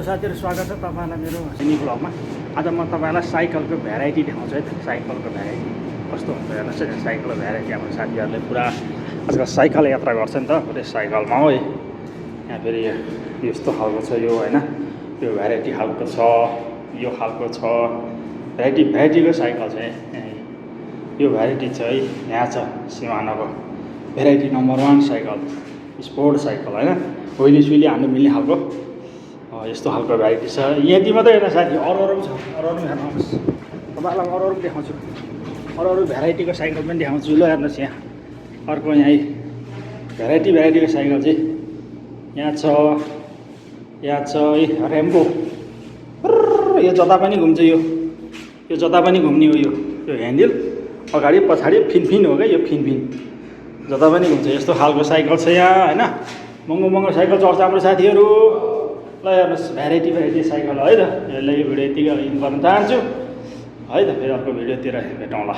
साथीहरु स्वागत छ तपाईहरुलाई मेरो मिनी ब्लगमा। आज म तपाईहरुलाई साइकलको भ्याराइटी देखाउँछु है। साइकलको भ्याराइटी कस्तो हुन्छ हेर्नुस् है। साइकलको भ्याराइटी हाम्रो साथीहरुले पुरा आजकल साइकल यात्रा गर्छ नि त। पुरै साइकलमा हो यहाँ फेरि यस्तो खालको छ यो हैन। यो भ्याराइटी खालको छ, यो खालको छ। भ्याराइटीको साइकल छ यो भ्याराइटी छ है। यहाँ छ सिमानोको भ्याराइटी नम्बर 1 साइकल, स्पोर्ट साइकल हैन। ओइली सुइली हाल्नु मिल्ने खालको यस्तो खालको भ्याराइटी छ। यति मात्रै होइन साथी, अरू पनि छ। अरू हेर्नुहोस्, तपाईँलाई अरू पनि देखाउँछु। अरू भ्याराइटीको साइकल पनि देखाउँछु। ल हेर्नुहोस् यहाँ अर्को यहाँ भ्याराइटीको साइकल चाहिँ यहाँ छ है रेम्बो। यो जता पनि घुम्छ। यो जता पनि घुम्ने हो। यो ह्यान्डल अगाडि पछाडि फिनफिन हो क्या। यो फिनफिन जता पनि घुम्छ। यस्तो खालको साइकल छ यहाँ हैन। महँगो साइकल चढ्छ हाम्रो साथीहरू। ल हेर्नुहोस् भ्याराइटी साइकल है त। यसलाई यो भिडियो यतिकै इन गर्न चाहन्छु है त। फेरि अर्को भिडियोतिर भेटौँला।